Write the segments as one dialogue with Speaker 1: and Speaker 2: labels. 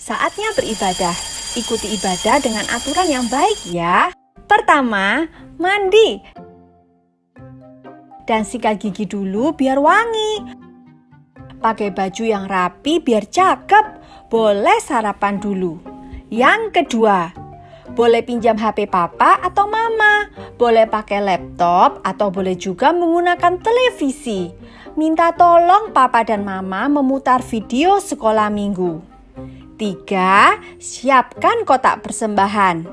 Speaker 1: Saatnya beribadah. Ikuti ibadah dengan aturan yang baik ya. Pertama, mandi. Dan sikat gigi dulu biar wangi. Pakai baju yang rapi biar cakep. Boleh sarapan dulu. Yang kedua, boleh pinjam HP papa atau mama. Boleh pakai laptop atau boleh juga menggunakan televisi. Minta tolong papa dan mama memutar video sekolah minggu. 3. Siapkan kotak persembahan.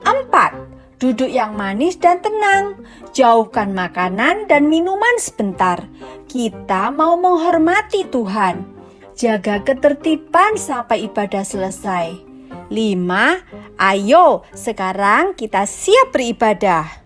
Speaker 1: 4. Duduk yang manis dan tenang. Jauhkan makanan dan minuman sebentar. Kita mau menghormati Tuhan. Jaga ketertiban sampai ibadah selesai. 5. Ayo, sekarang kita siap beribadah.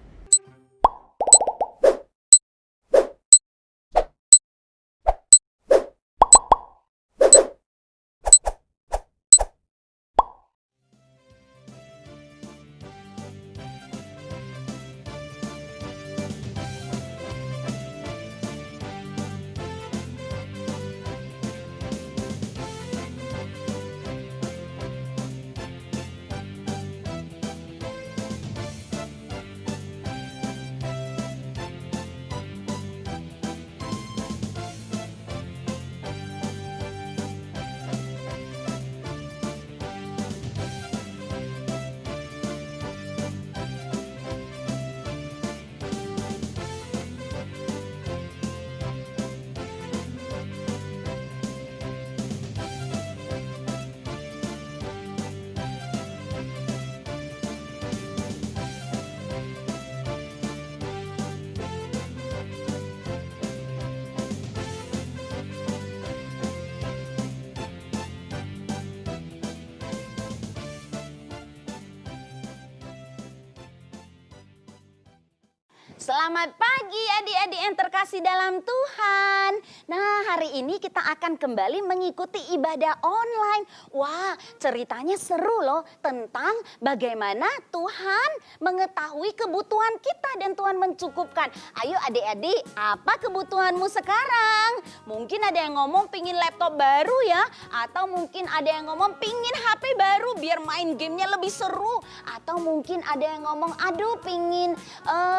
Speaker 2: Selamat pagi adik-adik yang terkasih dalam Tuhan. Nah, hari ini kita akan kembali mengikuti ibadah online. Wah, ceritanya seru loh tentang bagaimana Tuhan mengetahui kebutuhan kita dan Tuhan mencukupkan. Ayo adik-adik, apa kebutuhanmu sekarang? Mungkin ada yang ngomong pingin laptop baru ya. Atau mungkin ada yang ngomong pingin HP baru biar main gamenya lebih seru. Atau mungkin ada yang ngomong aduh pingin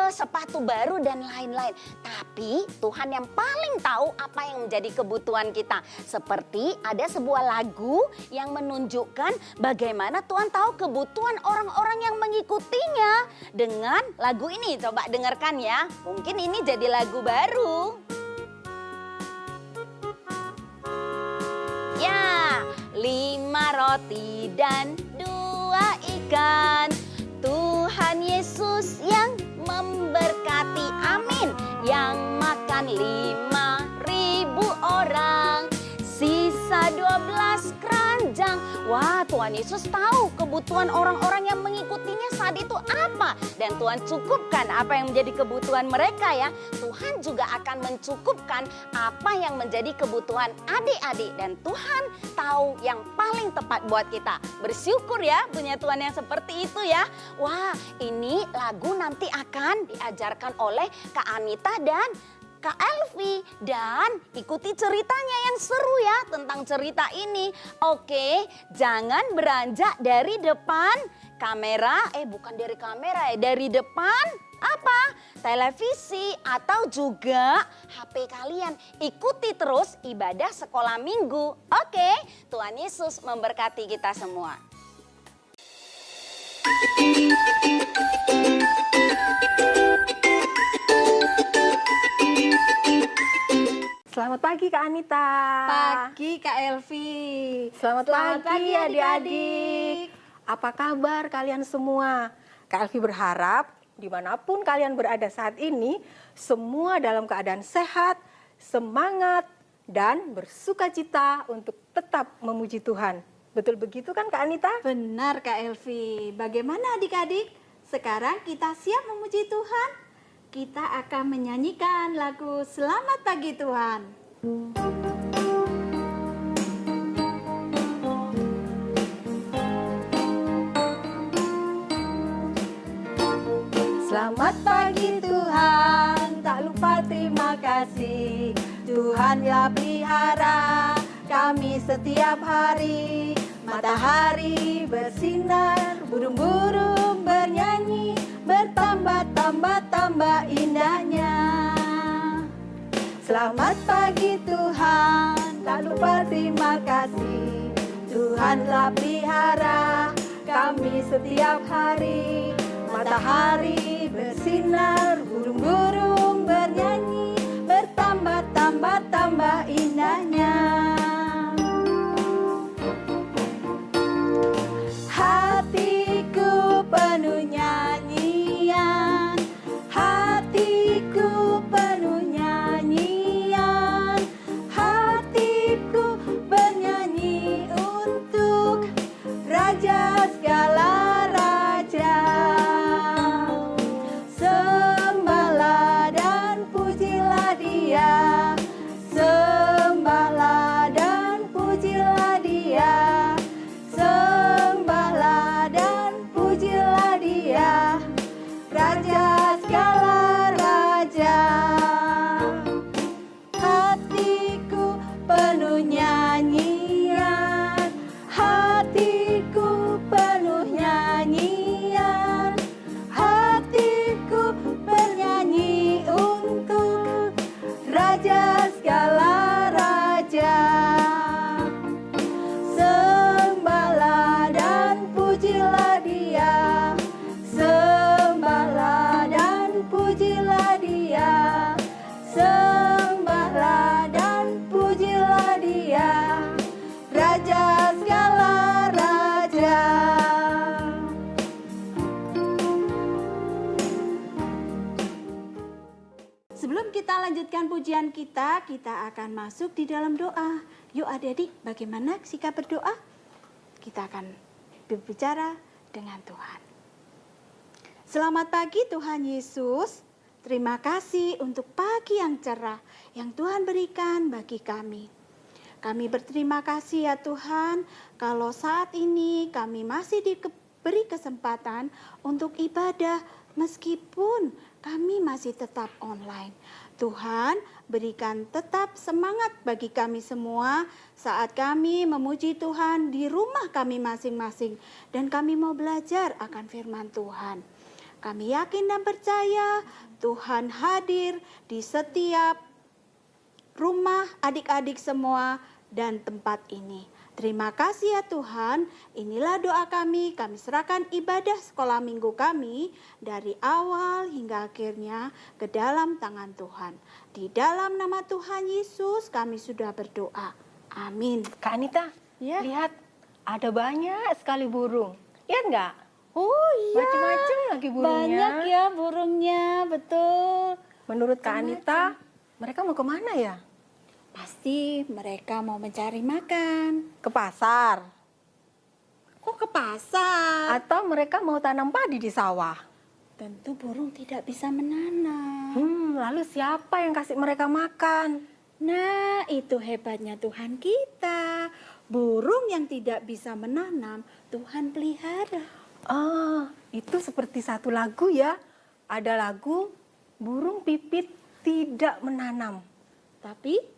Speaker 2: sepatu baru dan lain-lain. Tapi Tuhan yang paling tahu apa yang menjadi kebutuhan kita. Seperti ada sebuah lagu yang menunjukkan bagaimana Tuhan tahu kebutuhan orang-orang yang mengikutinya. Dengan lagu ini coba dengarkan ya. Mungkin ini jadi lagu baru. Ya, 5 roti dan 2 ikan. Tuhan Yesus yang memberkati, amin. Yang makan 5.000 orang, sisa 12 keranjang. Wah, Tuhan Yesus tahu kebutuhan orang-orang yang mengikutinya saat itu apa. Dan Tuhan cukupkan apa yang menjadi kebutuhan mereka ya. Tuhan juga akan mencukupkan apa yang menjadi kebutuhan adik-adik. Dan Tuhan tahu yang paling tepat buat kita. Bersyukur ya punya Tuhan yang seperti itu ya. Wah, ini lagu nanti akan diajarkan oleh Kak Anita dan Kak Elvi, dan ikuti ceritanya yang seru ya tentang cerita ini. Oke, jangan beranjak dari depan kamera, bukan dari kamera ya, dari depan apa? Televisi atau juga HP kalian. Ikuti terus ibadah sekolah minggu. Oke, Tuhan Yesus memberkati kita semua.
Speaker 1: Selamat pagi Kak Anita.
Speaker 3: Pagi Kak Elvi.
Speaker 1: Selamat pagi adik-adik. Apa kabar kalian semua? Kak Elvi berharap dimanapun kalian berada saat ini, semua dalam keadaan sehat, semangat, dan bersukacita untuk tetap memuji Tuhan. Betul begitu kan Kak Anita?
Speaker 3: Benar Kak Elvi. Bagaimana adik-adik? Sekarang kita siap memuji Tuhan? Kita akan menyanyikan lagu Selamat Pagi Tuhan. Selamat pagi Tuhan, tak lupa terima kasih. Tuhan ya pelihara kami setiap hari. Matahari bersinar, burung-burung bernyanyi, bertambah-tambah-tambah indahnya. Selamat pagi Tuhan, tak lupa terima kasih. Tuhanlah pelihara kami setiap hari. Matahari bersinar, burung-burung bernyanyi, bertambah-tambah-tambah indahnya. Hatiku penuh nyanyian, hatiku penuh nyanyian, hatiku bernyanyi untuk Raja segala raja. Sembahlah dan pujilah Dia, sembahlah dan pujilah Dia, sembahlah dan pujilah Dia, Raja segala raja. Hatiku penuh nyanyian, hatiku penuh nyanyian, hatiku bernyanyi untuk Raja segala raja. Sembahlah dan pujilah Dia, sembahlah dan pujilah Dia, sembahlah dan pujilah Dia, Raja segala raja. Sebelum kita lanjutkan pujian kita akan masuk di dalam doa. Yuk adik-adik, bagaimana sikap berdoa? Kita akan berbicara dengan Tuhan. Selamat pagi Tuhan Yesus. Terima kasih untuk pagi yang cerah yang Tuhan berikan bagi kami. Kami berterima kasih ya Tuhan, kalau saat ini kami masih diberi kesempatan untuk ibadah meskipun kami masih tetap online. Tuhan, berikan tetap semangat bagi kami semua saat kami memuji Tuhan di rumah kami masing-masing dan kami mau belajar akan firman Tuhan. Kami yakin dan percaya Tuhan hadir di setiap rumah adik-adik semua dan tempat ini. Terima kasih ya Tuhan, inilah doa kami serahkan ibadah sekolah minggu kami dari awal hingga akhirnya ke dalam tangan Tuhan. Di dalam nama Tuhan Yesus kami sudah berdoa. Amin.
Speaker 4: Kak Anita,
Speaker 3: Ya.
Speaker 4: lihat ada banyak sekali burung. Lihat nggak?
Speaker 3: Oh iya,
Speaker 4: Macam-macam lagi burungnya.
Speaker 3: banyak ya burungnya, betul.
Speaker 4: Menurut Kak Anita, mereka mau kemana ya?
Speaker 3: Pasti mereka mau mencari makan.
Speaker 4: Ke pasar?
Speaker 3: Kok ke pasar?
Speaker 4: Atau mereka mau tanam padi di sawah?
Speaker 3: Tentu burung tidak bisa menanam.
Speaker 4: Lalu siapa yang kasih mereka makan?
Speaker 3: Nah, itu hebatnya Tuhan kita. Burung yang tidak bisa menanam, Tuhan pelihara.
Speaker 4: Itu seperti satu lagu ya. Ada lagu, burung pipit tidak menanam,
Speaker 3: Tapi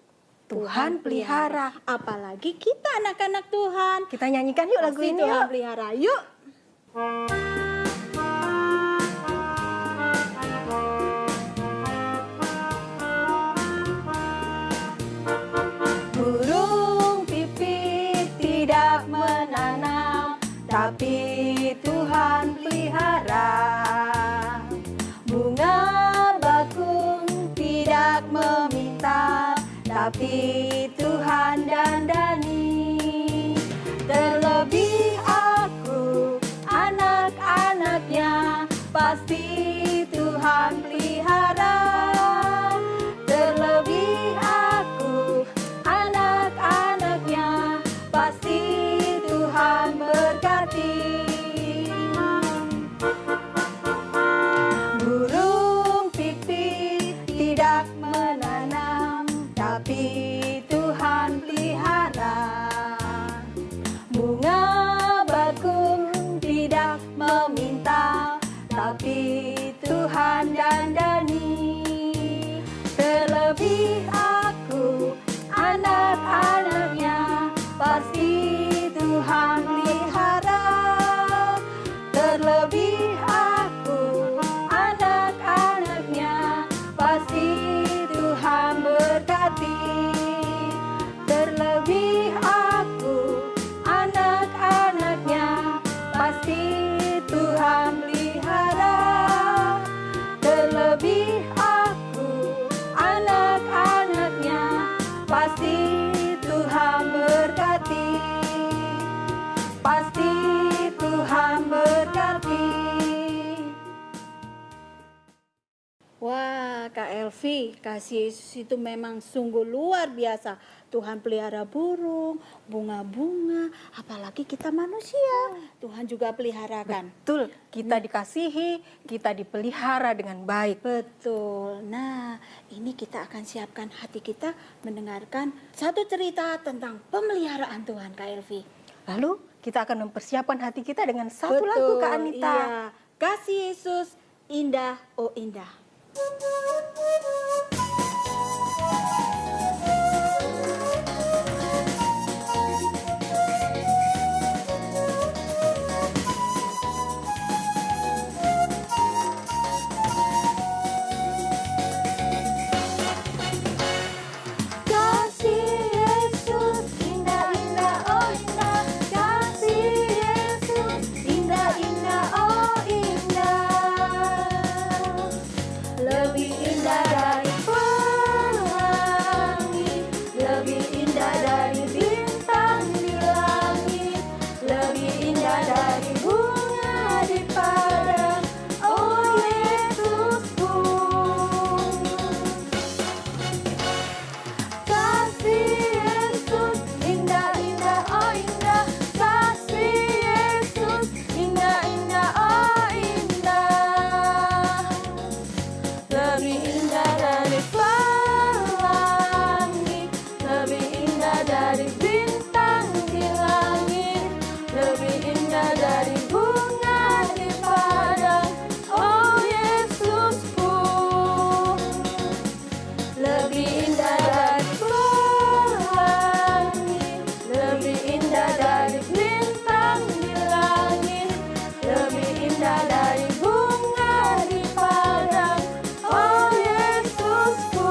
Speaker 4: Tuhan pelihara.
Speaker 3: Apalagi kita anak-anak Tuhan.
Speaker 4: Kita nyanyikan yuk lagu
Speaker 3: Pasti
Speaker 4: ini
Speaker 3: Tuhan
Speaker 4: yuk.
Speaker 3: pelihara. Yuk. Burung pipit tidak menanam, tapi Tuhan pelihara. Bunga bakung tidak meminta, tapi Tuhan dandani. Terlebih aku, anak-anaknya, pasti Tuhan pelihara. Terlebih aku, anak-anaknya, pasti Tuhan berkati. Burung pipit tidak menanam, tapi Tuhan pelihara. Bunga bakung tidak meminta, tapi Tuhan dandani. Terlebih aku, anak-anaknya, Wah, Kak Elvi, kasih Yesus itu memang sungguh luar biasa. Tuhan pelihara burung, bunga-bunga, apalagi kita manusia. Tuhan juga peliharakan.
Speaker 4: Betul, kita dikasihi, kita dipelihara dengan baik.
Speaker 3: Betul. Nah, ini kita akan siapkan hati kita mendengarkan satu cerita tentang pemeliharaan Tuhan, Kak Elvi.
Speaker 4: Lalu kita akan mempersiapkan hati kita dengan satu lagu Kak Anita.
Speaker 3: Iya. Kasih Yesus indah, oh indah.
Speaker 2: Kasih Yesus indah indah oh indah, kasih Yesus indah indah oh indah, lebih indah dari pelangi, lebih indah dari bintang di langit, lebih indah dari bunga di padang, oh Yesusku. Kasih Yesus indah indah oh indah, kasih Yesus indah indah oh indah, lebih indah dari pelangi, lebih indah dari bintang di langit, lebih indah dari bunga di padang, oh Yesusku. Lebih indah dari pelangi, lebih indah dari bintang di langit, lebih indah dari bunga di padang, oh Yesusku.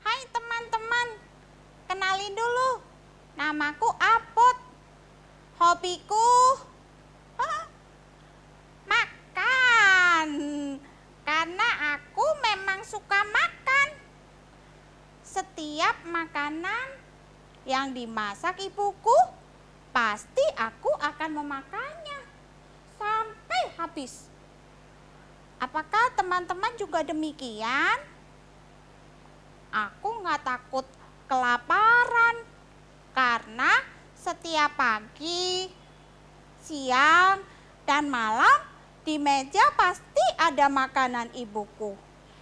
Speaker 5: Hai teman-teman, kenalin dulu. Namaku Apot. Hobiku makan. Karena aku memang suka makan. Setiap makanan yang dimasak ibuku, pasti aku akan memakannya sampai habis. Apakah teman-teman juga demikian? Aku nggak takut kelaparan karena setiap pagi, siang, dan malam di meja pasti ada makanan ibuku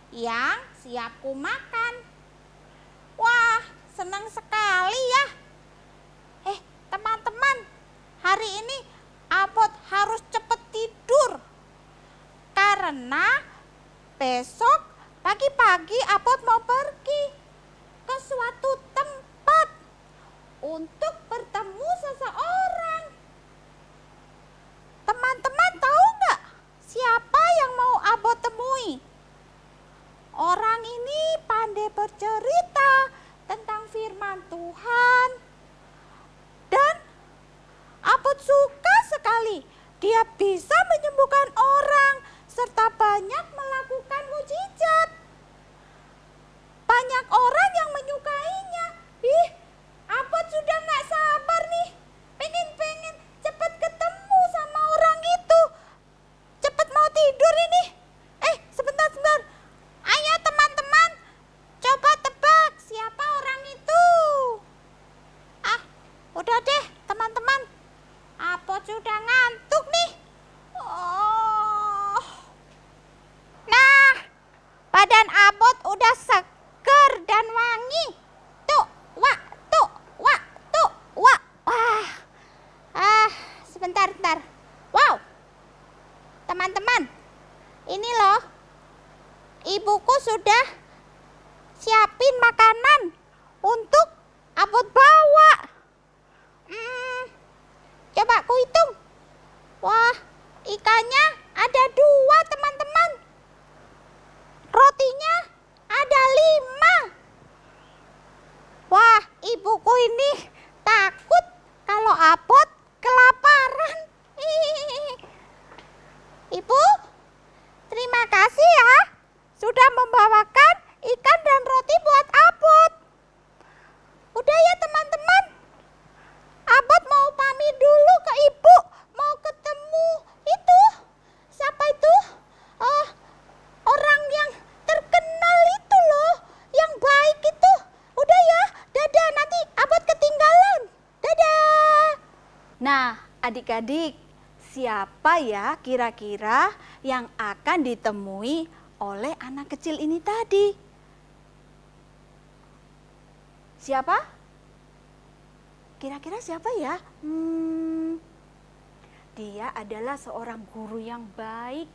Speaker 5: yang siap ku makan. Wah, senang sekali ya. Teman-teman, hari ini Apot harus cepat tidur karena besok pagi-pagi Apot mau pergi ke suatu tempat untuk bertemu seseorang. Teman-teman tahu nggak siapa yang mau Apot temui? Orang ini pandai bercerita tentang firman Tuhan. Dan Apot suka sekali. Dia bisa menyembuhkan orang serta banyak melakukan mujizat. Banyak orang yang menyukainya. Apot sudah nggak sabar nih. Pengen cepet ketemu sama orang itu. Cepet mau tidur ini. Sebentar. Ayo teman-teman, coba tebak siapa orang itu. Udah deh teman-teman. Apot sudah ngantuk nih. Nah, badan Apot udah seger dan wangi. Tuh, wah. Wah. Sebentar. Wow. Teman-teman, ini loh. Ibuku sudah siapin makanan untuk Apot bawa. Coba ku hitung. Wah, ikannya ada 2 teman-teman. Rotinya ada 5. Wah, ibuku ini takut kalau Apot kelaparan. Ibu, terima kasih ya sudah membawakan ikan dan roti buat Apot.
Speaker 3: Nah, adik-adik, siapa ya kira-kira yang akan ditemui oleh anak kecil ini tadi? Siapa? Kira-kira siapa ya? Dia adalah seorang guru yang baik.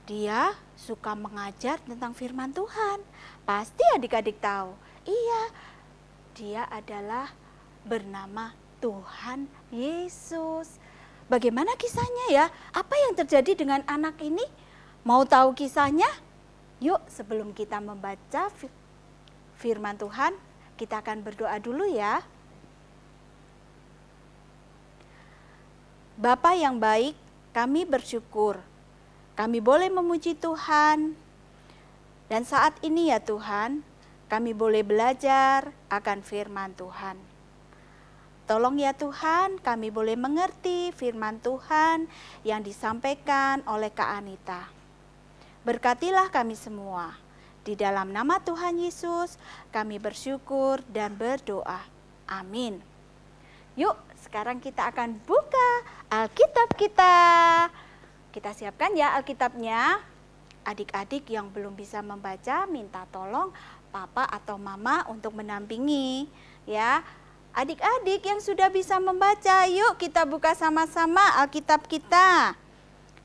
Speaker 3: Dia suka mengajar tentang firman Tuhan. Pasti adik-adik tahu. Iya, dia adalah bernama Tuhan Yesus. Bagaimana kisahnya ya? Apa yang terjadi dengan anak ini? Mau tahu kisahnya? Yuk, sebelum kita membaca firman Tuhan, kita akan berdoa dulu ya. Bapa yang baik, kami bersyukur kami boleh memuji Tuhan. Dan saat ini ya Tuhan, kami boleh belajar akan firman Tuhan. Tolong ya Tuhan, kami boleh mengerti firman Tuhan yang disampaikan oleh Kak Anita. Berkatilah kami semua. Di dalam nama Tuhan Yesus, kami bersyukur dan berdoa. Amin. Yuk, sekarang kita akan buka Alkitab kita. Kita siapkan ya Alkitabnya. Adik-adik yang belum bisa membaca, minta tolong papa atau mama untuk mendampingi ya. Adik-adik yang sudah bisa membaca, yuk kita buka sama-sama Alkitab kita.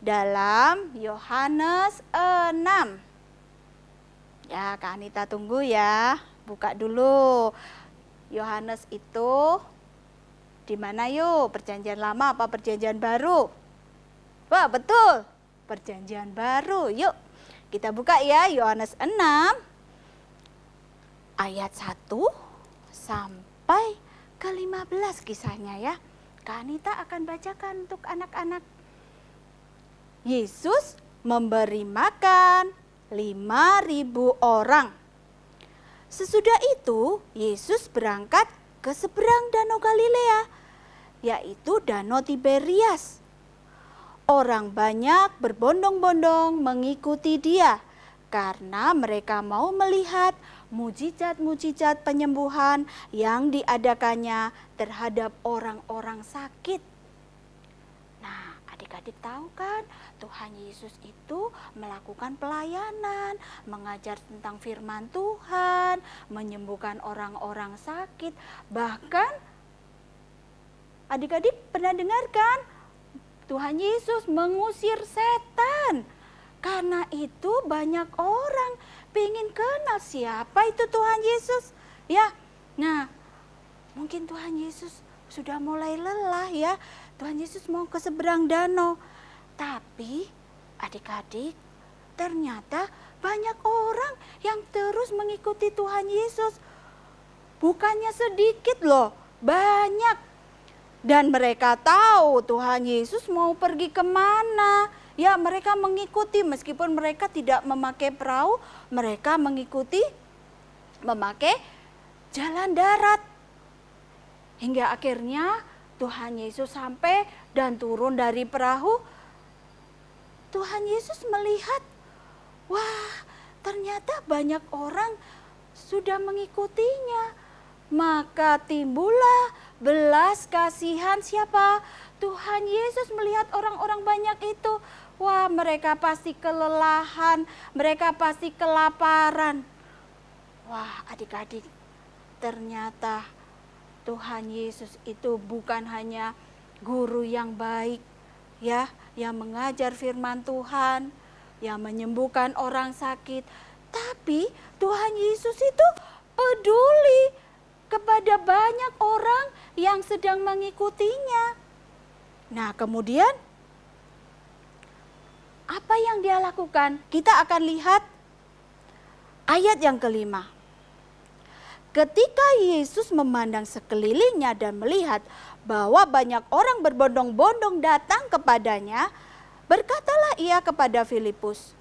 Speaker 3: Dalam Yohanes 6. Ya, Kak Anita tunggu ya. Buka dulu. Yohanes itu di mana yuk? Perjanjian lama apa perjanjian baru? Wah, betul. Perjanjian baru. Yuk, kita buka ya Yohanes 6 ayat 1 sampai ke 15 kisahnya ya. Kak Anita akan bacakan untuk anak-anak. Yesus memberi makan 5.000 orang. Sesudah itu, Yesus berangkat ke seberang Danau Galilea, yaitu Danau Tiberias. Orang banyak berbondong-bondong mengikuti dia karena mereka mau melihat mujizat-mujizat penyembuhan yang diadakannya terhadap orang-orang sakit. Nah, adik-adik tahu kan, Tuhan Yesus itu melakukan pelayanan, mengajar tentang firman Tuhan, menyembuhkan orang-orang sakit. Bahkan adik-adik pernah dengarkan Tuhan Yesus mengusir setan. Karena itu banyak orang pengen kenal siapa itu Tuhan Yesus. Ya, nah mungkin Tuhan Yesus sudah mulai lelah ya. Tuhan Yesus mau ke seberang danau. Tapi adik-adik, ternyata banyak orang yang terus mengikuti Tuhan Yesus. Bukannya sedikit loh, banyak. Dan mereka tahu Tuhan Yesus mau pergi kemana. Ya, mereka mengikuti meskipun mereka tidak memakai perahu, mereka mengikuti memakai jalan darat. Hingga akhirnya Tuhan Yesus sampai dan turun dari perahu. Tuhan Yesus melihat, wah ternyata banyak orang sudah mengikutinya. Maka timbullah belas kasihan siapa? Tuhan Yesus melihat orang-orang banyak itu. Wah, mereka pasti kelelahan, mereka pasti kelaparan. Wah, adik-adik, ternyata Tuhan Yesus itu bukan hanya guru yang baik, ya, yang mengajar firman Tuhan, yang menyembuhkan orang sakit, tapi Tuhan Yesus itu peduli kepada banyak orang yang sedang mengikutinya. Nah, kemudian apa yang dia lakukan? Kita akan lihat ayat yang kelima. Ketika Yesus memandang sekelilingnya dan melihat bahwa banyak orang berbondong-bondong datang kepadanya, berkatalah ia kepada Filipus,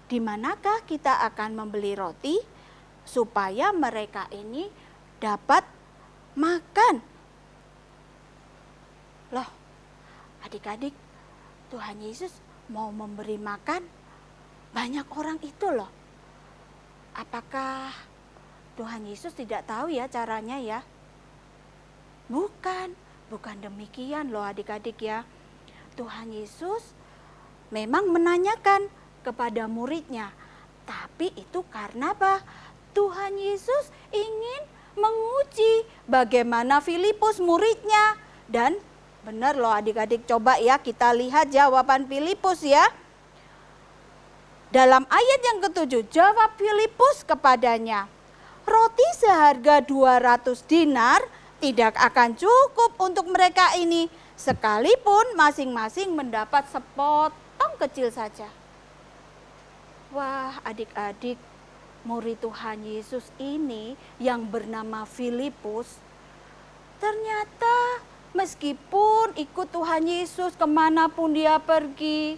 Speaker 3: "Di manakah kita akan membeli roti supaya mereka ini dapat makan?" Loh, adik-adik, Tuhan Yesus mau memberi makan banyak orang itu loh. Apakah Tuhan Yesus tidak tahu ya caranya ya? Bukan, Bukan demikian loh adik-adik ya. Tuhan Yesus memang menanyakan kepada muridnya. Tapi itu karena apa? Tuhan Yesus ingin menguji bagaimana Filipus muridnya. Dan benar loh adik-adik, coba ya kita lihat jawaban Filipus ya. Dalam ayat yang ke-7, jawab Filipus kepadanya, roti seharga 200 dinar tidak akan cukup untuk mereka ini, sekalipun masing-masing mendapat sepotong kecil saja. Wah adik-adik, murid Tuhan Yesus ini yang bernama Filipus, ternyata meskipun ikut Tuhan Yesus kemanapun dia pergi,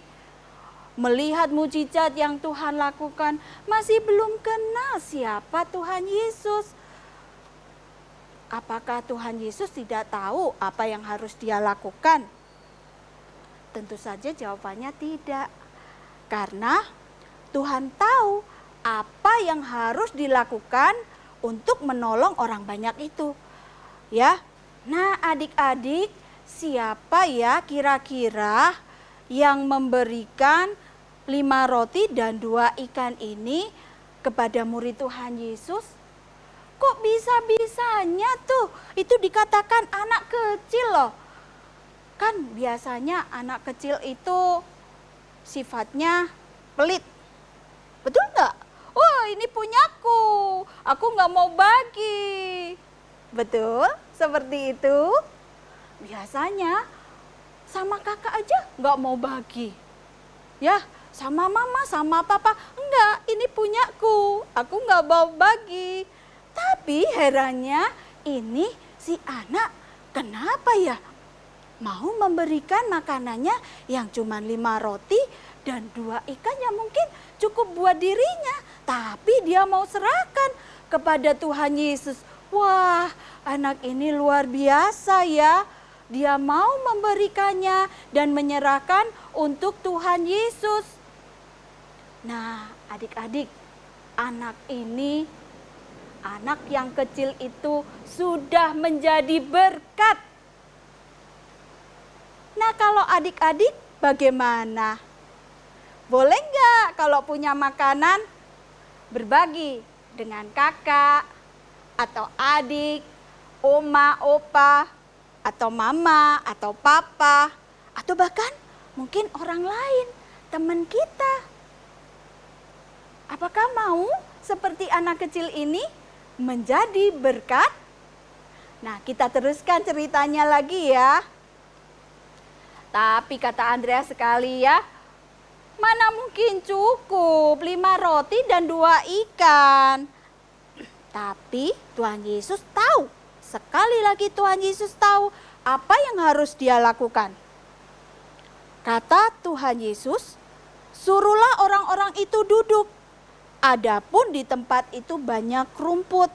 Speaker 3: melihat mujizat yang Tuhan lakukan, masih belum kenal siapa Tuhan Yesus. Apakah Tuhan Yesus tidak tahu apa yang harus dia lakukan? Tentu saja jawabannya tidak. Karena Tuhan tahu apa yang harus dilakukan untuk menolong orang banyak itu. Ya. Nah, adik-adik, siapa ya kira-kira yang memberikan 5 roti dan 2 ikan ini kepada murid Tuhan Yesus? Kok bisa-bisanya tuh itu dikatakan anak kecil loh. Kan biasanya anak kecil itu sifatnya pelit. Betul nggak? Wah ini punyaku, aku nggak mau bagi. Betul? Seperti itu. Biasanya sama kakak aja nggak mau bagi. Ya, sama mama, sama papa, enggak, ini punyaku, aku nggak mau bagi. Tapi herannya ini si anak kenapa ya mau memberikan makanannya yang cuma 5 roti dan 2 ikan yang mungkin cukup buat dirinya. Tapi dia mau serahkan kepada Tuhan Yesus. Wah, anak ini luar biasa ya. Dia mau memberikannya dan menyerahkan untuk Tuhan Yesus. Nah, adik-adik, anak ini, anak yang kecil itu sudah menjadi berkat. Nah, kalau adik-adik bagaimana? Boleh nggak kalau punya makanan berbagi dengan kakak atau adik, oma, opa, atau mama, atau papa, atau bahkan mungkin orang lain, teman kita. Apakah mau seperti anak kecil ini menjadi berkat? Nah, kita teruskan ceritanya lagi ya. Tapi kata Andreas sekali ya, mana mungkin cukup 5 roti dan 2 ikan. Tapi Tuhan Yesus tahu, sekali lagi Tuhan Yesus tahu apa yang harus dia lakukan. Kata Tuhan Yesus, suruhlah orang-orang itu duduk. Adapun di tempat itu banyak rumput.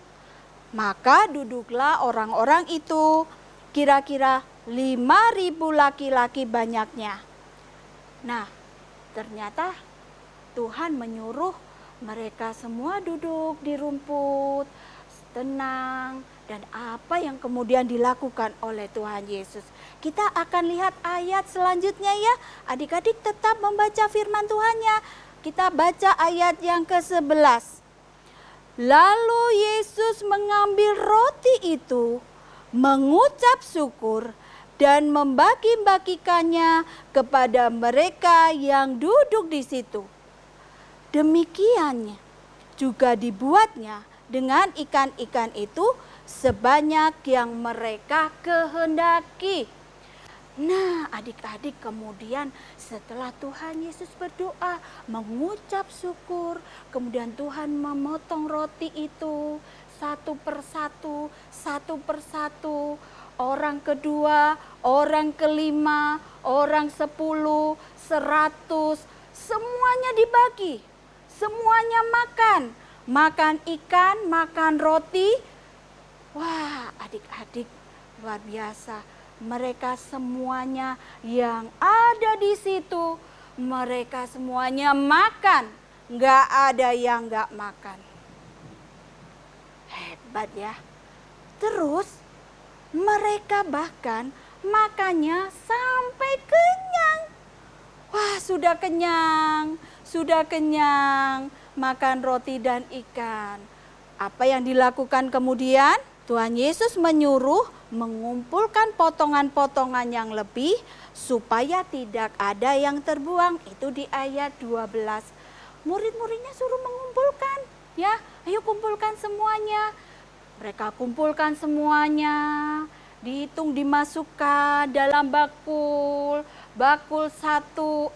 Speaker 3: Maka duduklah orang-orang itu, kira-kira 5.000 laki-laki banyaknya. Nah, ternyata Tuhan menyuruh mereka semua duduk di rumput, tenang, dan apa yang kemudian dilakukan oleh Tuhan Yesus. Kita akan lihat ayat selanjutnya ya. Adik-adik tetap membaca firman Tuhannya. Kita baca ayat yang ke-11. Lalu Yesus mengambil roti itu, mengucap syukur, dan membagi-bagikannya kepada mereka yang duduk di situ. Demikiannya juga dibuatnya dengan ikan-ikan itu sebanyak yang mereka kehendaki. Nah, adik-adik, kemudian setelah Tuhan Yesus berdoa, mengucap syukur, kemudian Tuhan memotong roti itu satu persatu, satu persatu. Orang kedua, orang kelima, orang 10, 100, semuanya dibagi. Semuanya makan. Makan ikan, makan roti. Wah, adik-adik, luar biasa. Mereka semuanya yang ada di situ, mereka semuanya makan. Nggak ada yang nggak makan. Hebat ya. Terus mereka bahkan makannya sampai kenyang. Wah, sudah kenyang makan roti dan ikan. Apa yang dilakukan kemudian? Tuhan Yesus menyuruh mengumpulkan potongan-potongan yang lebih supaya tidak ada yang terbuang. Itu di ayat 12. Murid-muridnya suruh mengumpulkan. Ya, ayo kumpulkan semuanya. Mereka kumpulkan semuanya. Dihitung, dimasukkan dalam bakul. Bakul 1.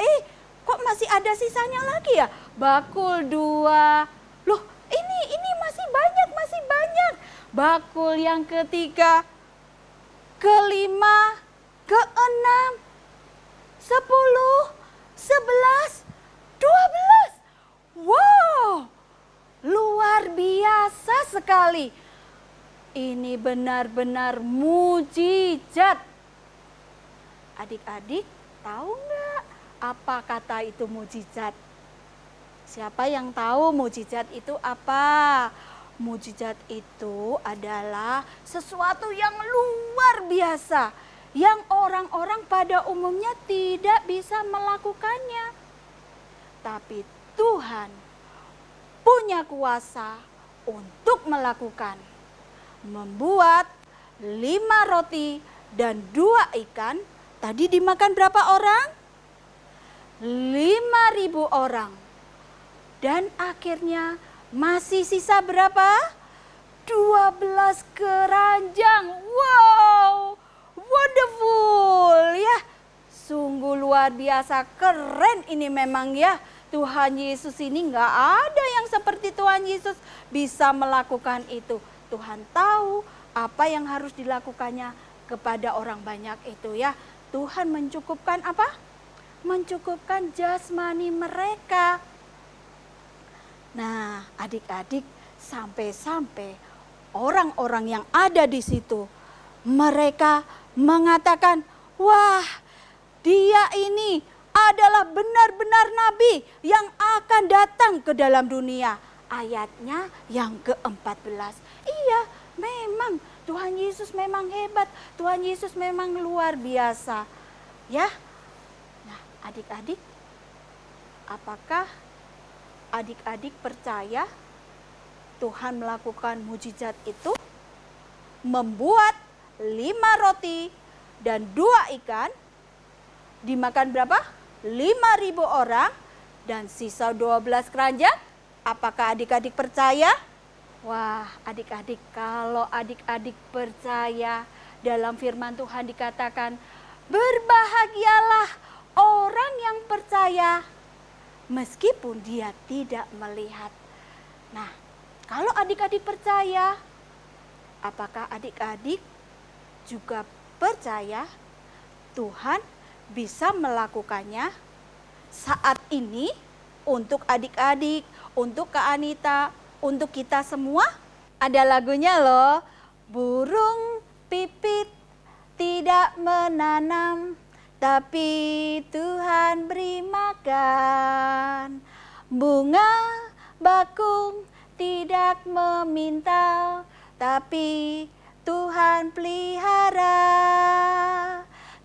Speaker 3: Kok masih ada sisanya lagi ya? Bakul 2. Loh, ini masih banyak. Bakul yang ketiga, kelima, keenam, 10, 11, 12. Wow, luar biasa sekali. Ini benar-benar mujizat. Adik-adik tahu nggak apa kata itu mujizat? Siapa yang tahu mujizat itu apa? Mujizat itu adalah sesuatu yang luar biasa, yang orang-orang pada umumnya tidak bisa melakukannya. Tapi Tuhan punya kuasa untuk melakukan. Membuat 5 roti dan 2 ikan. Tadi dimakan berapa orang? 5.000 orang. Dan akhirnya masih sisa berapa? 12 keranjang. Wow, wonderful ya. Sungguh luar biasa, keren ini memang ya. Tuhan Yesus ini nggak ada yang seperti Tuhan Yesus bisa melakukan itu. Tuhan tahu apa yang harus dilakukannya kepada orang banyak itu ya. Tuhan mencukupkan apa? Mencukupkan jasmani mereka. Nah, adik-adik, sampai-sampai orang-orang yang ada di situ, mereka mengatakan, wah, dia ini adalah benar-benar nabi yang akan datang ke dalam dunia. Ayatnya yang ke-14. Iya, memang Tuhan Yesus memang hebat. Tuhan Yesus memang luar biasa. Ya. Nah, adik-adik, apakah adik-adik percaya Tuhan melakukan mujizat itu? Membuat 5 roti dan 2 ikan. Dimakan berapa? 5.000 orang dan sisa 12 keranjang. Apakah adik-adik percaya? Wah, adik-adik, kalau adik-adik percaya, dalam firman Tuhan dikatakan, berbahagialah orang yang percaya meskipun dia tidak melihat. Nah, kalau adik-adik percaya, apakah adik-adik juga percaya Tuhan bisa melakukannya saat ini untuk adik-adik, untuk Kak Anita, untuk kita semua? Ada lagunya loh. Burung pipit tidak menanam, tapi Tuhan beri makan. Bunga bakung tidak memintal, tapi Tuhan pelihara.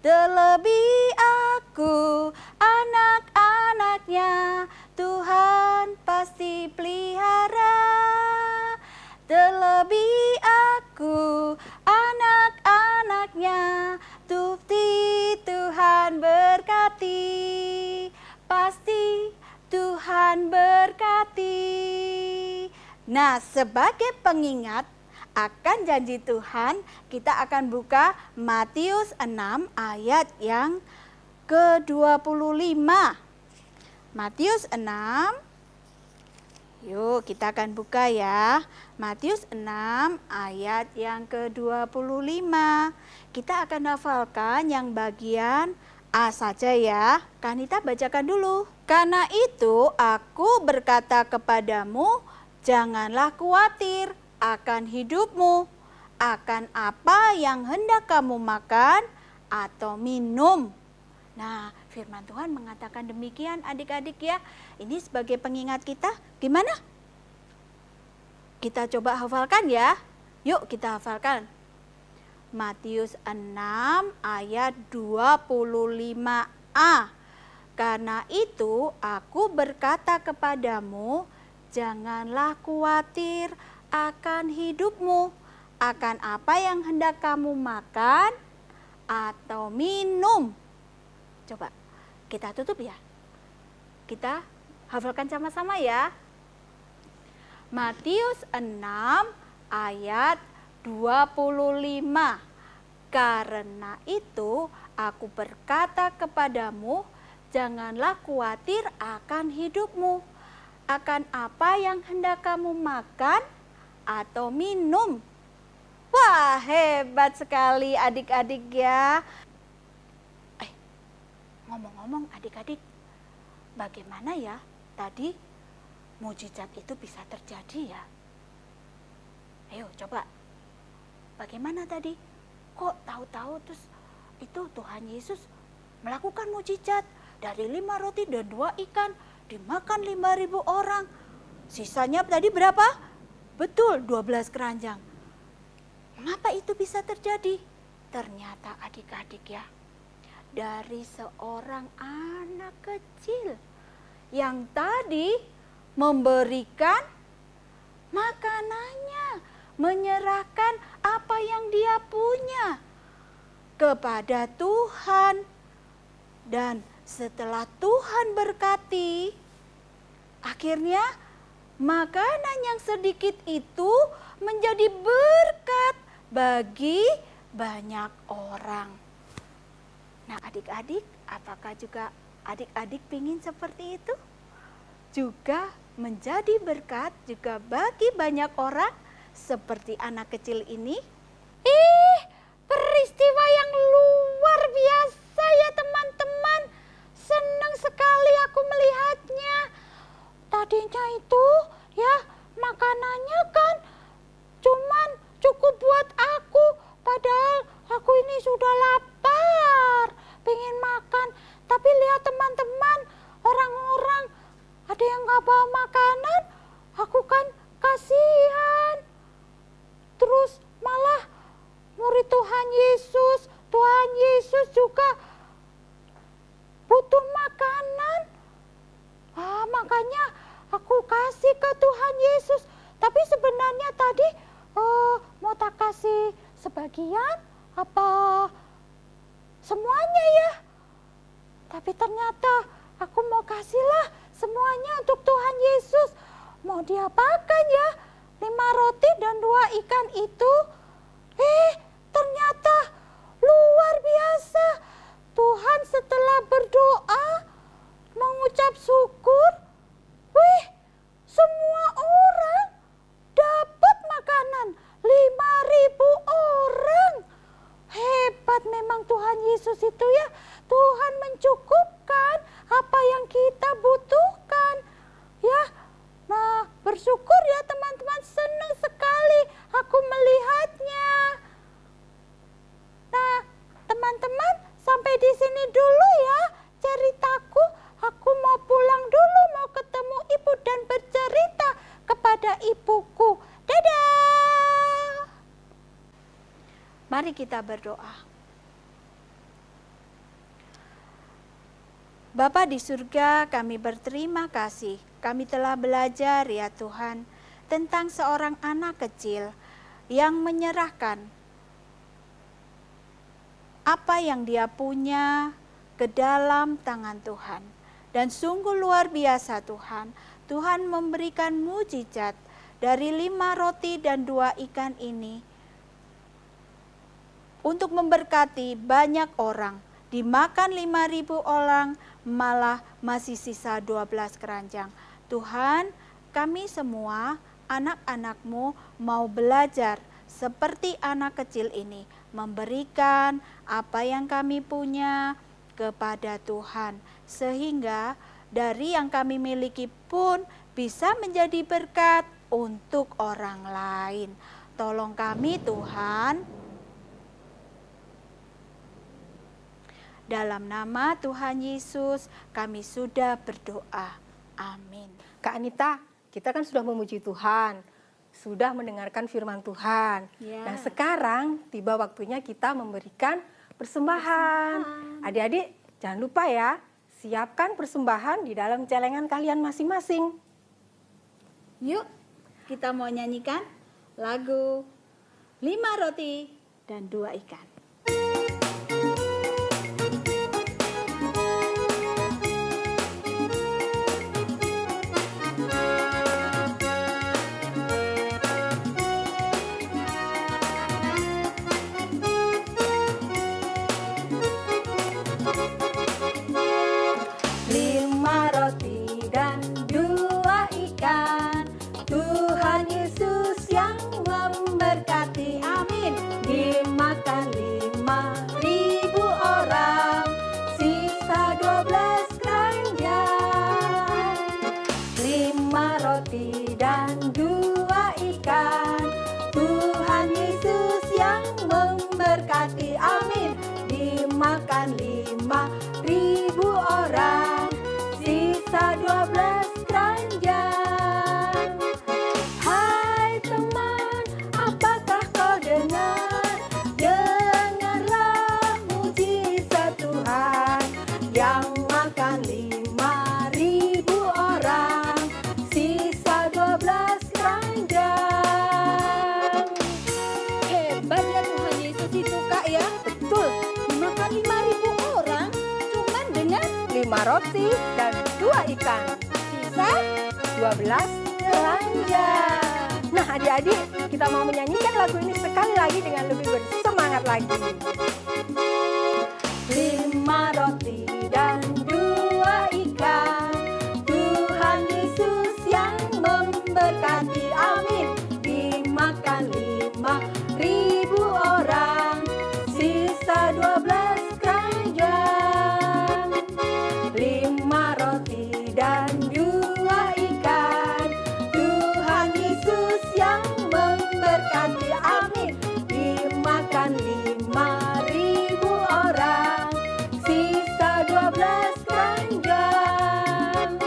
Speaker 3: Terlebih aku, anak-anaknya, Tuhan pasti pelihara. Terlebih aku, anak-anaknya, Tuhan berkati. Pasti Tuhan berkati. Nah, sebagai pengingat akan janji Tuhan, kita akan buka Matius 6 ayat yang ke-25. Matius 6. Yuk, kita akan buka ya. Matius 6 ayat yang ke-25. Kita akan hafalkan yang bagian A saja ya. Kanita bacakan dulu. Karena itu aku berkata kepadamu, janganlah khawatir akan hidupmu, akan apa yang hendak kamu makan atau minum. Nah, firman Tuhan mengatakan demikian adik-adik ya. Ini sebagai pengingat kita, gimana? Kita coba hafalkan ya. Yuk kita hafalkan. Matius 6 ayat 25a. Karena itu aku berkata kepadamu, janganlah khawatir akan hidupmu, akan apa yang hendak kamu makan atau minum. Coba kita tutup ya. Kita hafalkan sama-sama ya. Matius 6 ayat 25. Karena itu aku berkata kepadamu, janganlah khawatir akan hidupmu, akan apa yang hendak kamu makan atau minum. Wah, hebat sekali adik-adik ya. Ngomong-ngomong adik-adik, bagaimana ya tadi mujizat itu bisa terjadi ya? Ayo coba, bagaimana tadi? Kok tahu-tahu terus itu Tuhan Yesus melakukan mujizat? Dari 5 roti dan 2 ikan dimakan 5.000 orang. Sisanya tadi berapa? Betul, 12 keranjang. Mengapa itu bisa terjadi? Ternyata adik-adik ya, dari seorang anak kecil yang tadi memberikan makanannya, menyerahkan apa yang dia punya kepada Tuhan. Dan setelah Tuhan berkati, akhirnya makanan yang sedikit itu menjadi berkat bagi banyak orang. Nah adik-adik, apakah juga adik-adik ingin seperti itu? Juga menjadi berkat juga bagi banyak orang seperti anak kecil ini?
Speaker 5: Peristiwa yang luar biasa ya teman-teman. Senang sekali aku melihatnya. Tadinya itu ya makanannya kan cuman cukup buat aku. Padahal aku ini sudah lapar, pengen makan. Tapi lihat teman-teman, orang-orang ada yang gak bawa makanan, aku kan kasihan. Terus malah murid Tuhan Yesus juga butuh makanan. Makanya aku kasih ke Tuhan Yesus. Tapi sebenarnya tadi mau tak kasih sebagian apa semuanya ya. Tapi ternyata aku mau kasihlah semuanya untuk Tuhan Yesus. Mau diapakan ya? 5 roti dan 2 ikan itu. Ternyata luar biasa. Tuhan setelah berdoa, mengucap syukur, semua orang dapat makanan. 5.000 orang. Hebat memang Tuhan Yesus itu ya. Tuhan mencukupkan apa yang kita butuhkan. Ya, nah bersyukur ya teman-teman, senang sekali aku melihatnya. Nah teman-teman, sampai di sini dulu ya ceritaku. Aku mau pulang dulu, mau ketemu ibu dan bercerita kepada ibuku. Dadah.
Speaker 3: Mari kita berdoa. Bapa di surga, kami berterima kasih. Kami telah belajar ya Tuhan tentang seorang anak kecil yang menyerahkan apa yang dia punya ke dalam tangan Tuhan. Dan sungguh luar biasa Tuhan. Tuhan memberikan mujizat dari 5 roti dan 2 ikan ini untuk memberkati banyak orang. Dimakan 5.000 orang, malah masih sisa 12 keranjang. Tuhan, kami semua anak-anak-Mu mau belajar seperti anak kecil ini, memberikan apa yang kami punya kepada Tuhan, sehingga dari yang kami miliki pun bisa menjadi berkat untuk orang lain. Tolong kami Tuhan, dalam nama Tuhan Yesus kami sudah berdoa. Amin.
Speaker 4: Kak Anita, kita kan sudah memuji Tuhan. sudah mendengarkan firman Tuhan.
Speaker 3: Ya.
Speaker 4: Nah, sekarang tiba waktunya kita memberikan persembahan. Adik-adik, jangan lupa ya, siapkan persembahan di dalam celengan kalian masing-masing.
Speaker 3: Yuk, kita mau nyanyikan lagu 5 roti dan 2 ikan.
Speaker 4: Roti dan 2 ikan, sisa 12 keranjang. Nah, adik-adik, kita mau menyanyikan lagu ini sekali lagi dengan lebih bersemangat lagi. 5 roti dan 2 ikan, Tuhan Yesus yang memberkati, amin. Dimakan 5.000 orang, sisa 12 keranjang. 5 roti dan 2 ikan, Tuhan Yesus yang memberkati, amin. Dimakan 5.000 orang, sisa 12 keranjang.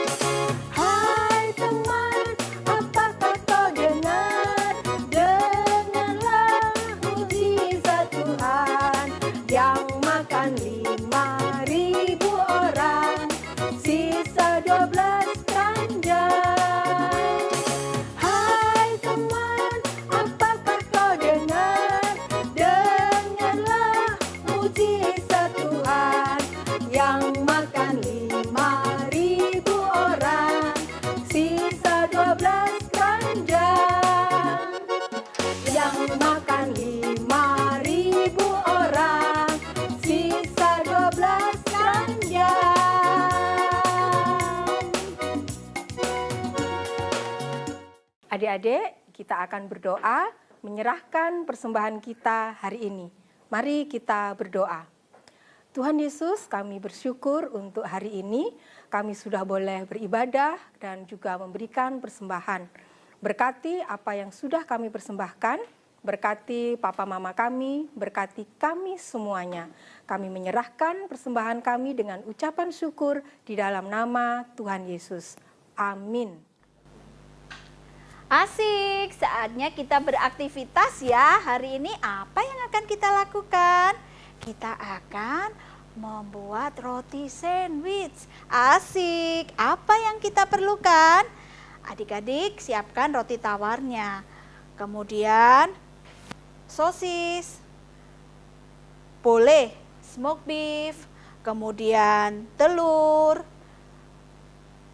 Speaker 4: Hai teman, apakah kau dengar? Dengarlah mujizat Tuhan yang makan 5.000 orang, sisa 12 keranjang. Hai teman, apakah kau dengar? Dengarlah mujizat Tuhan yang makan 5.000 orang, sisa 12 keranjang. Yang makan 5.000 orang, sisa 12 keranjang. Adik-adik, kita akan berdoa menyerahkan persembahan kita hari ini. Mari kita berdoa. Tuhan Yesus, kami bersyukur untuk hari ini kami sudah boleh beribadah dan juga memberikan persembahan. Berkati apa yang sudah kami persembahkan, berkati papa mama kami, berkati kami semuanya. Kami menyerahkan persembahan kami dengan ucapan syukur di dalam nama Tuhan Yesus. Amin.
Speaker 3: Asik, saatnya kita beraktivitas ya. Hari ini apa yang akan kita lakukan? Kita akan membuat roti sandwich. Asik, apa yang kita perlukan? Adik-adik siapkan roti tawarnya. Kemudian sosis, boleh smoked beef, kemudian telur.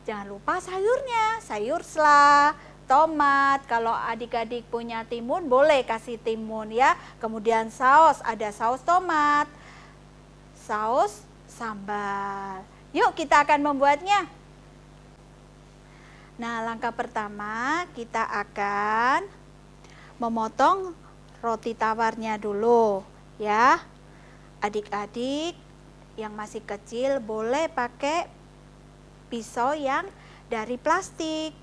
Speaker 3: Jangan lupa sayurnya, sayur sela, tomat. Kalau adik-adik punya timun boleh kasih timun ya. Kemudian saus, ada saus tomat, saus sambal. Yuk kita akan membuatnya. Nah, langkah pertama kita akan memotong roti tawarnya dulu ya. Adik-adik yang masih kecil boleh pakai pisau yang dari plastik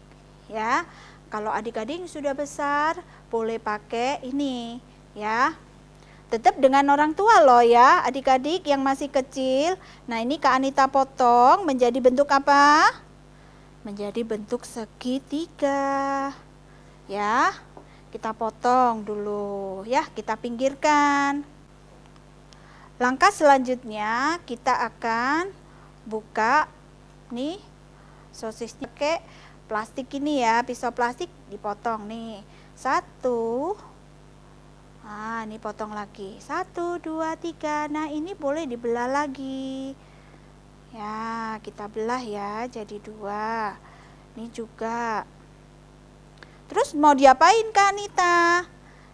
Speaker 3: ya. Kalau adik-adik sudah besar boleh pakai ini ya. Tetap dengan orang tua loh ya, adik-adik yang masih kecil. Nah, ini Kak Anita potong menjadi bentuk apa? Menjadi bentuk segitiga. Ya. kita potong dulu ya, kita pinggirkan. Langkah selanjutnya kita akan buka nih sosisnya pakai plastik ini ya, pisau plastik dipotong nih. 1, nah ini potong lagi, 1, 2, 3. Nah ini boleh dibelah lagi ya, kita belah ya jadi 2. Ini juga. Terus mau diapain Kak Anita?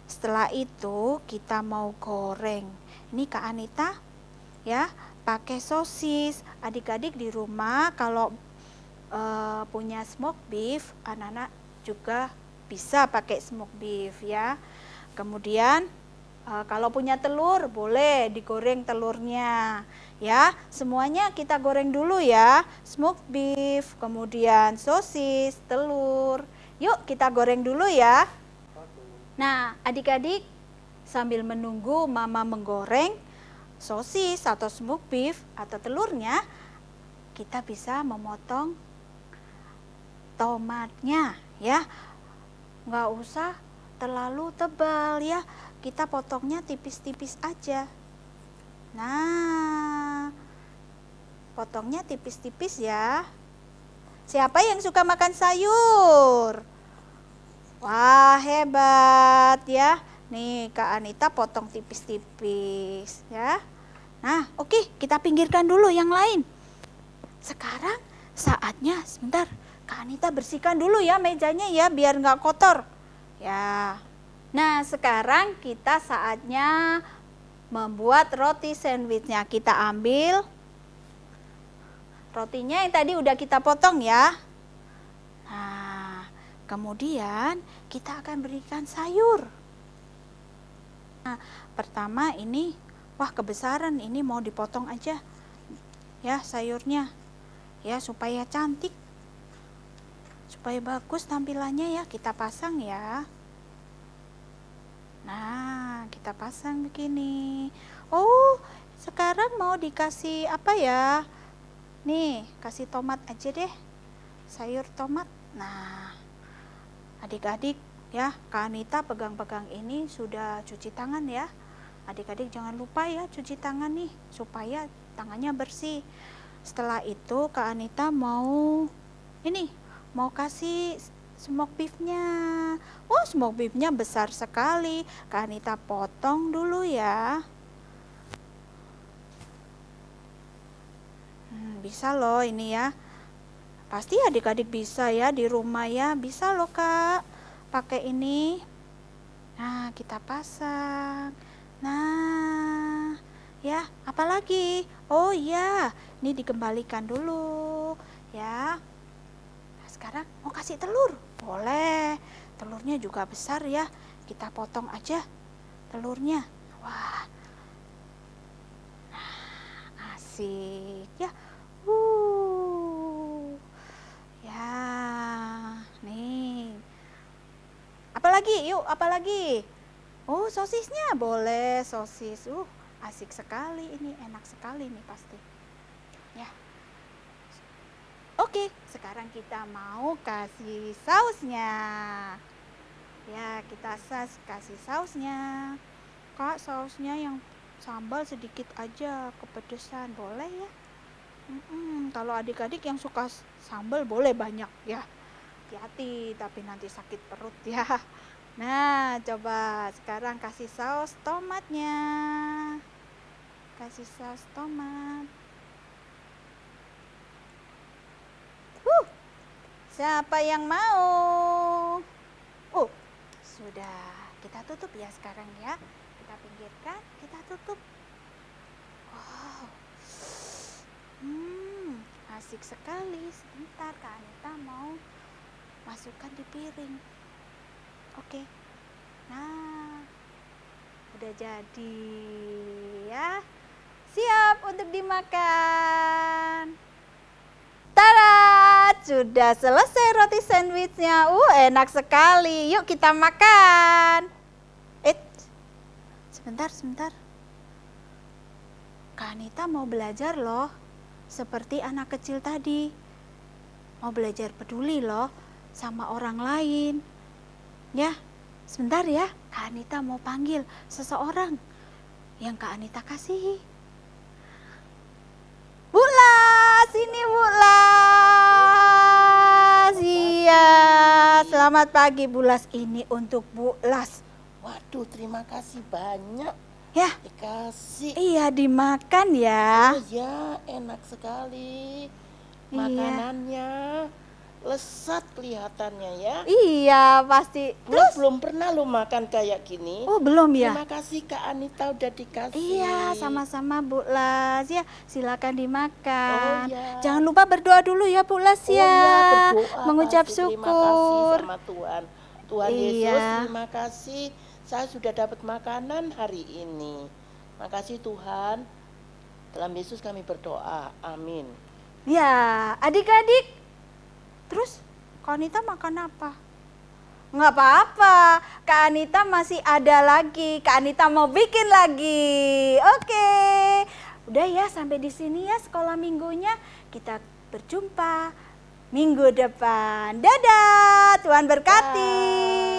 Speaker 3: Setelah itu kita mau goreng. Ini Kak Anita ya pakai sosis. Adik-adik di rumah kalau punya smoke beef, anak-anak juga bisa pakai smoke beef ya. Kemudian kalau punya telur boleh digoreng telurnya ya. Semuanya kita goreng dulu ya. Smoke beef, kemudian sosis, telur. Yuk kita goreng dulu ya. Nah adik-adik sambil menunggu mama menggoreng sosis atau smoke beef atau telurnya, kita bisa memotong tomatnya ya. Nggak usah terlalu tebal ya, kita potongnya tipis-tipis aja. Nah potongnya tipis-tipis ya. Siapa yang suka makan sayur? Wah hebat ya. Nih Kak Anita potong tipis-tipis ya. Nah oke, kita pinggirkan dulu yang lain. Sekarang saatnya sebentar Kak Anita bersihkan dulu ya mejanya ya, biar nggak kotor ya. Nah sekarang kita saatnya membuat roti sandwichnya. Kita ambil rotinya yang tadi udah kita potong ya. Nah kemudian kita akan berikan sayur. Nah, pertama ini, wah kebesaran, ini mau dipotong aja ya sayurnya ya supaya cantik, supaya bagus tampilannya ya. Kita pasang ya. Nah kita pasang begini. Oh sekarang mau dikasih apa ya? Nih kasih tomat aja deh, sayur tomat. Nah adik-adik ya, Kak Anita pegang-pegang ini sudah cuci tangan ya. Adik-adik jangan lupa ya cuci tangan nih supaya tangannya bersih. Setelah itu Kak Anita mau kasih smoke beefnya. Oh smoke beefnya besar sekali. Kak Anita potong dulu ya. Bisa loh ini ya. Pasti adik-adik bisa ya di rumah ya. Bisa loh Kak pakai ini. Nah kita pasang. Nah ya apalagi, oh iya ini dikembalikan dulu ya. Nah, sekarang mau kasih telur boleh, telurnya juga besar ya, kita potong aja telurnya. Wah nah, asik ya. Ya nih apalagi, yuk apalagi. Oh sosisnya boleh, sosis. Asik sekali ini, enak sekali nih pasti ya. Oke sekarang kita mau kasih sausnya ya. Kita kasih sausnya. Kak sausnya yang sambal sedikit aja, kepedesan boleh ya. Kalau adik-adik yang suka sambal boleh banyak ya. Hati-hati tapi nanti sakit perut ya. Nah coba sekarang kasih saus tomatnya. Kasih saus tomat. Siapa yang mau? Sudah. Kita tutup ya sekarang ya. Kita pinggirkan, kita tutup. Wow. Asik sekali. Sebentar Kak Anita mau masukkan di piring. Oke. Nah udah jadi ya, siap untuk dimakan. Tada, sudah selesai roti sandwichnya. Enak sekali. Yuk kita makan. Sebentar. Kak Anita mau belajar loh, seperti anak kecil tadi. Mau belajar peduli loh sama orang lain. Ya, Sebentar ya, Kak Anita mau panggil seseorang yang Kak Anita kasihi. Bu Las, ini Bu Las. Iya, selamat pagi Bu Las. Ini untuk Bu Las.
Speaker 6: Waduh, terima kasih banyak.
Speaker 3: Ya,
Speaker 6: Dikasih.
Speaker 3: iya dimakan ya.
Speaker 6: Oh ya, enak sekali.
Speaker 3: Iya.
Speaker 6: Makanannya lesat kelihatannya ya.
Speaker 3: Iya, pasti.
Speaker 6: Belum pernah lo makan kayak gini.
Speaker 3: Oh, belum ya?
Speaker 6: Terima kasih Kak Anita udah dikasih.
Speaker 3: Iya, sama-sama Bu Las ya. Silakan dimakan.
Speaker 6: Oh, ya.
Speaker 3: Jangan lupa berdoa dulu ya Bu Las
Speaker 6: Oh
Speaker 3: ya.
Speaker 6: ya, berdoa
Speaker 3: Mengucap
Speaker 6: pasti. Terima kasih
Speaker 3: syukur.
Speaker 6: sama Tuhan. Tuhan
Speaker 3: Iya.
Speaker 6: Yesus, terima kasih. Saya sudah dapat makanan hari ini. Makasih Tuhan. Dalam Yesus kami berdoa. Amin.
Speaker 3: Ya, adik-adik. Terus Kak Anita makan apa? Nggak apa-apa, Kak Anita masih ada lagi. Kak Anita mau bikin lagi. Oke. Udah ya, sampai di sini ya sekolah minggunya. Kita berjumpa minggu depan. Dadah, Tuhan berkati.